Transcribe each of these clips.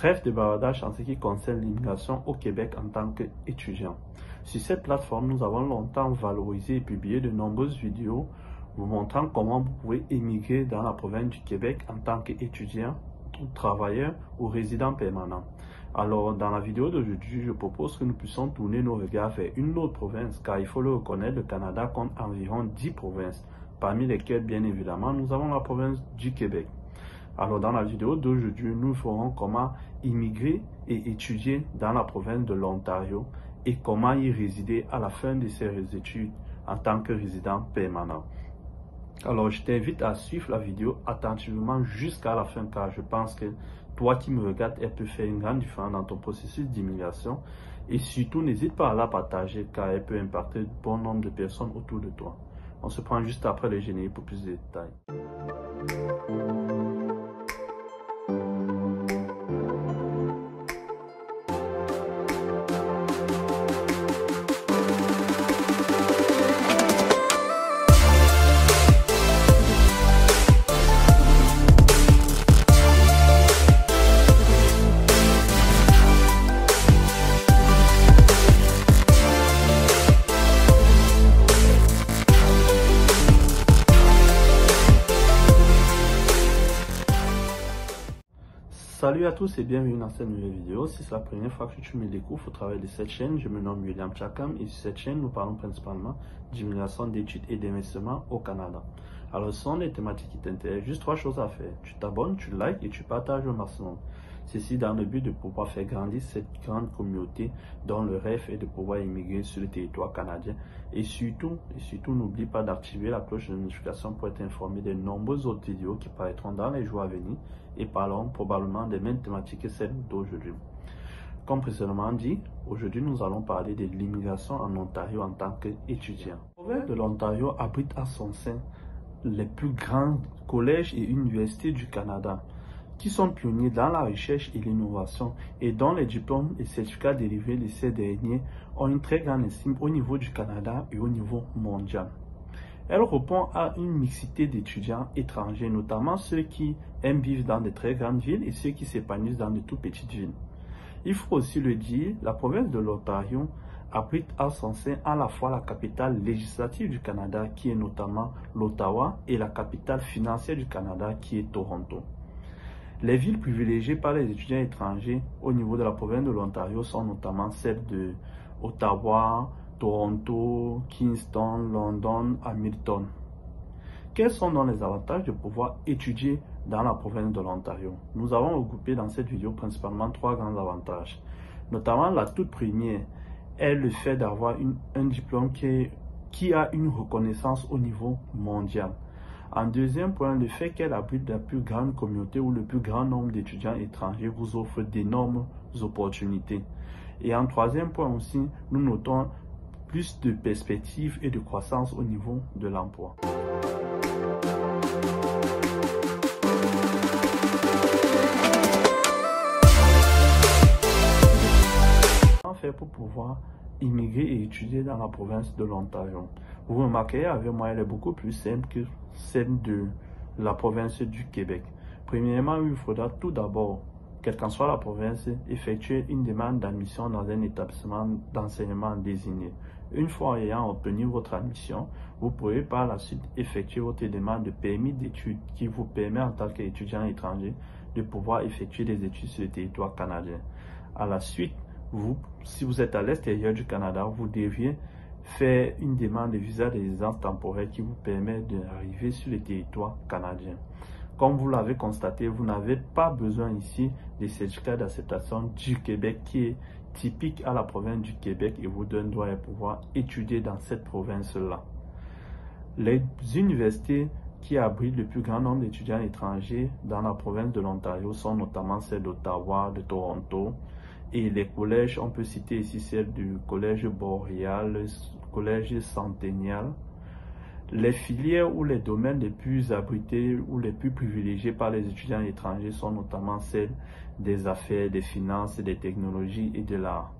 Trêve de bavardage en ce qui concerne l'immigration au Québec en tant qu'étudiant. Sur cette plateforme, nous avons longtemps valorisé et publié de nombreuses vidéos vous montrant comment vous pouvez émigrer dans la province du Québec en tant qu'étudiant, travailleur ou résident permanent. Alors, dans la vidéo d'aujourd'hui, je propose que nous puissions tourner nos regards vers une autre province, car il faut le reconnaître, le Canada compte environ 10 provinces, parmi lesquelles, bien évidemment, nous avons la province du Québec. Alors, dans la vidéo d'aujourd'hui, nous verrons comment immigrer et étudier dans la province de l'Ontario et comment y résider à la fin de ses études en tant que résident permanent. Alors, je t'invite à suivre la vidéo attentivement jusqu'à la fin, car je pense que toi qui me regardes, elle peut faire une grande différence dans ton processus d'immigration. Et surtout, n'hésite pas à la partager, car elle peut impacter un bon nombre de personnes autour de toi. On se prend juste après le générique pour plus de détails. Salut à tous et bienvenue dans cette nouvelle vidéo. Si c'est la première fois que tu me découvres au travers de cette chaîne, je me nomme William Chakam et sur cette chaîne, nous parlons principalement d'immigration, d'études et d'investissement au Canada. Alors, ce sont des thématiques qui t'intéressent, juste 3 choses à faire. Tu t'abonnes, tu likes et tu partages au maximum. Ceci dans le but de pouvoir faire grandir cette grande communauté dont le rêve est de pouvoir immigrer sur le territoire canadien. Et surtout, n'oublie pas d'activer la cloche de notification pour être informé des nombreuses autres vidéos qui paraîtront dans les jours à venir et parleront probablement des mêmes thématiques que celles d'aujourd'hui. Comme précédemment dit, aujourd'hui nous allons parler de l'immigration en Ontario en tant qu'étudiant. La province de l'Ontario abrite à son sein les plus grands collèges et universités du Canada, qui sont pionniers dans la recherche et l'innovation et dont les diplômes et certificats dérivés de ces derniers ont une très grande estime au niveau du Canada et au niveau mondial. Elle répond à une mixité d'étudiants étrangers, notamment ceux qui aiment vivre dans de très grandes villes et ceux qui s'épanouissent dans de toutes petites villes. Il faut aussi le dire, la province de l'Ontario abrite à son sein à la fois la capitale législative du Canada, qui est notamment l'Ottawa, et la capitale financière du Canada, qui est Toronto. Les villes privilégiées par les étudiants étrangers au niveau de la province de l'Ontario sont notamment celles de Ottawa, Toronto, Kingston, London, Hamilton. Quels sont donc les avantages de pouvoir étudier dans la province de l'Ontario? Nous avons regroupé dans cette vidéo principalement 3 grands avantages. Notamment la toute première est le fait d'avoir un diplôme qui a une reconnaissance au niveau mondial. En deuxième point, le fait qu'elle abrite la plus grande communauté ou le plus grand nombre d'étudiants étrangers vous offre d'énormes opportunités. Et en troisième point aussi, nous notons plus de perspectives et de croissance au niveau de l'emploi. Comment faire pour pouvoir immigrer et étudier dans la province de l'Ontario? Vous remarquez avec moi, elle est beaucoup plus simple que celle de la province du Québec. Premièrement, il faudra tout d'abord, quelle qu'en soit la province, effectuer une demande d'admission dans un établissement d'enseignement désigné. Une fois ayant obtenu votre admission, vous pourrez par la suite effectuer votre demande de permis d'études qui vous permet en tant qu'étudiant étranger de pouvoir effectuer des études sur le territoire canadien. À la suite, si vous êtes à l'extérieur du Canada, vous deviez faire une demande de visa de résidence temporaire qui vous permet d'arriver sur le territoire canadien. Comme vous l'avez constaté, vous n'avez pas besoin ici des certificats d'acceptation du Québec qui est typique à la province du Québec et vous donne droit à pouvoir étudier dans cette province-là. Les universités qui abritent le plus grand nombre d'étudiants étrangers dans la province de l'Ontario sont notamment celles d'Ottawa, de Toronto. Et les collèges, on peut citer ici celle du collège Boréal, le collège Centennial. Les filières ou les domaines les plus abrités ou les plus privilégiés par les étudiants étrangers sont notamment celles des affaires, des finances, des technologies et de l'art.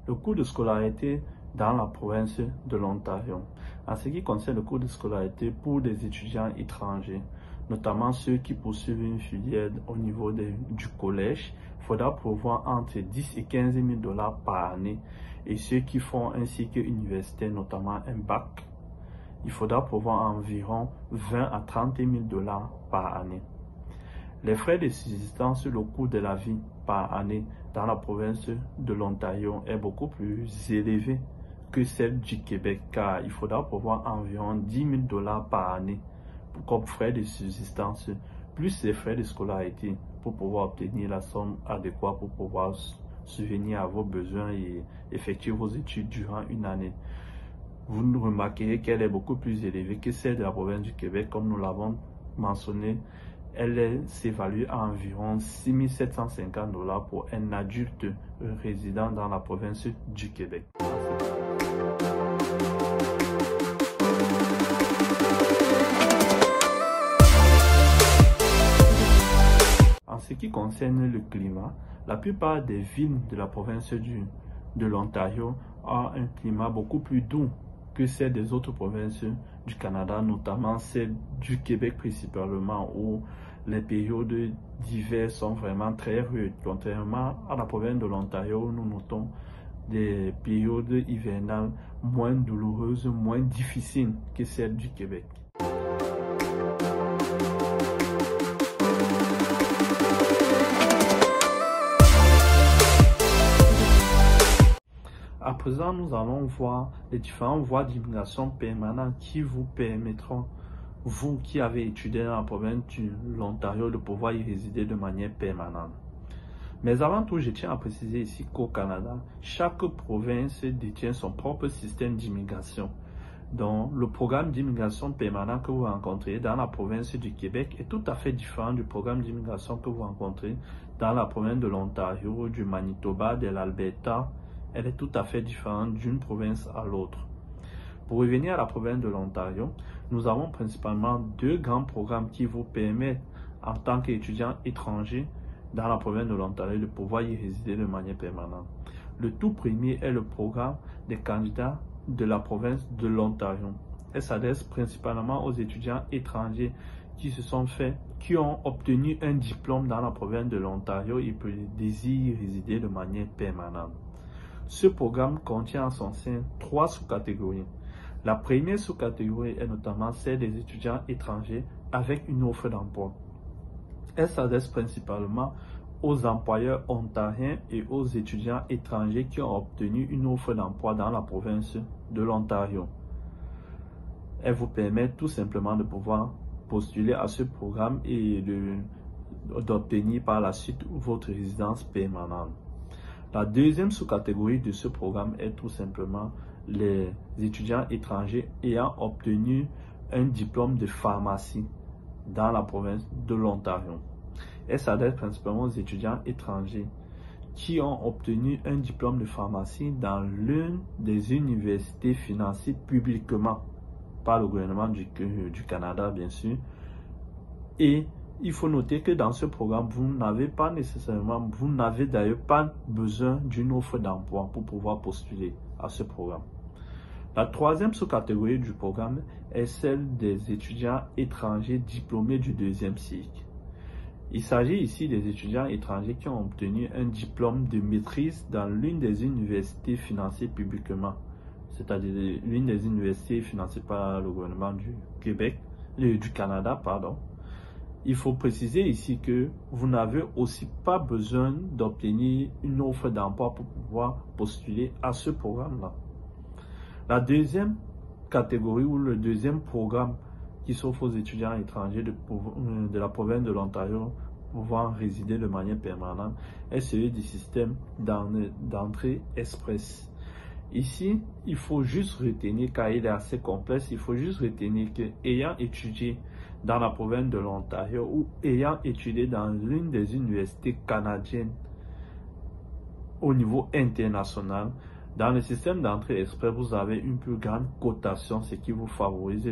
Le coût de scolarité dans la province de l'Ontario. En ce qui concerne le cours de scolarité pour des étudiants étrangers, notamment ceux qui poursuivent une filière au niveau du collège, il faudra prévoir entre 10 et 15 000 dollars par année. Et ceux qui font un cycle universitaire, notamment un bac, il faudra prévoir environ 20 à 30 000 dollars par année. Les frais de subsistance sur le coût de la vie par année dans la province de l'Ontario est beaucoup plus élevé que celle du Québec, car il faudra prévoir environ 10 000 dollars par année comme frais de subsistance, plus les frais de scolarité pour pouvoir obtenir la somme adéquate pour pouvoir subvenir à vos besoins et effectuer vos études durant une année. Vous remarquerez qu'elle est beaucoup plus élevée que celle de la province du Québec, comme nous l'avons mentionné. Elle s'évalue à environ 6 750 dollars pour un adulte résident dans la province du Québec. En ce qui concerne le climat, la plupart des villes de la province de l'Ontario ont un climat beaucoup plus doux que celle des autres provinces du Canada, notamment celle du Québec principalement, où les périodes d'hiver sont vraiment très rudes. Contrairement à la province de l'Ontario, nous notons des périodes hivernales moins douloureuses, moins difficiles que celles du Québec. À présent, nous allons voir les différentes voies d'immigration permanente qui vous permettront, vous qui avez étudié dans la province de l'Ontario, de pouvoir y résider de manière permanente. Mais avant tout, je tiens à préciser ici qu'au Canada, chaque province détient son propre système d'immigration. Donc, le programme d'immigration permanente que vous rencontrez dans la province du Québec est tout à fait différent du programme d'immigration que vous rencontrez dans la province de l'Ontario, du Manitoba, de l'Alberta. Elle est tout à fait différente d'une province à l'autre. Pour revenir à la province de l'Ontario, nous avons principalement deux grands programmes qui vous permettent, en tant qu'étudiant étranger dans la province de l'Ontario, de pouvoir y résider de manière permanente. Le tout premier est le programme des candidats de la province de l'Ontario. Elle s'adresse principalement aux étudiants étrangers qui ont obtenu un diplôme dans la province de l'Ontario et désirent y résider de manière permanente. Ce programme contient en son sein trois sous-catégories. La première sous-catégorie est notamment celle des étudiants étrangers avec une offre d'emploi. Elle s'adresse principalement aux employeurs ontariens et aux étudiants étrangers qui ont obtenu une offre d'emploi dans la province de l'Ontario. Elle vous permet tout simplement de pouvoir postuler à ce programme et d'obtenir par la suite votre résidence permanente. La deuxième sous-catégorie de ce programme est tout simplement les étudiants étrangers ayant obtenu un diplôme de pharmacie dans la province de l'Ontario. Elle s'adresse principalement aux étudiants étrangers qui ont obtenu un diplôme de pharmacie dans l'une des universités financées publiquement par le gouvernement du Canada, bien sûr. Et il faut noter que dans ce programme, vous n'avez d'ailleurs pas besoin d'une offre d'emploi pour pouvoir postuler à ce programme. La troisième sous-catégorie du programme est celle des étudiants étrangers diplômés du deuxième cycle. Il s'agit ici des étudiants étrangers qui ont obtenu un diplôme de maîtrise dans l'une des universités financées publiquement, c'est-à-dire l'une des universités financées par le gouvernement du Canada. Il faut préciser ici que vous n'avez aussi pas besoin d'obtenir une offre d'emploi pour pouvoir postuler à ce programme-là. La deuxième catégorie ou le deuxième programme qui s'offre aux étudiants étrangers de la province de l'Ontario pour pouvoir résider de manière permanente est celui du système d'entrée express. Ici, il faut juste retenir, car il est assez complexe, il faut juste retenir que ayant étudié dans la province de l'Ontario ou ayant étudié dans l'une des universités canadiennes au niveau international, dans le système d'entrée express, vous avez une plus grande cotation, ce qui vous favorise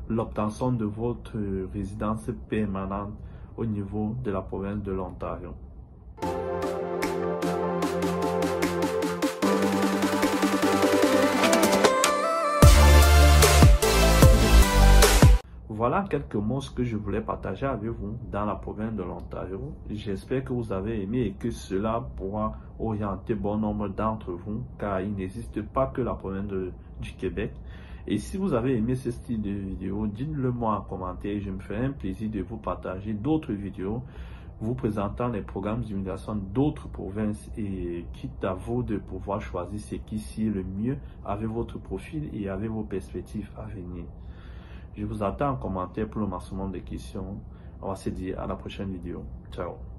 l'obtention de votre résidence permanente au niveau de la province de l'Ontario. voilà quelques mots que je voulais partager avec vous dans la province de l'Ontario. J'espère que vous avez aimé et que cela pourra orienter bon nombre d'entre vous, car il n'existe pas que la province du Québec. Et si vous avez aimé ce style de vidéo, dites-le moi en commentaire et je me ferai un plaisir de vous partager d'autres vidéos vous présentant les programmes d'immigration d'autres provinces et quitte à vous de pouvoir choisir ce qui sied le mieux avec votre profil et avec vos perspectives à venir. Je vous attends en commentaire pour le maximum de questions. On va se dire à la prochaine vidéo. Ciao.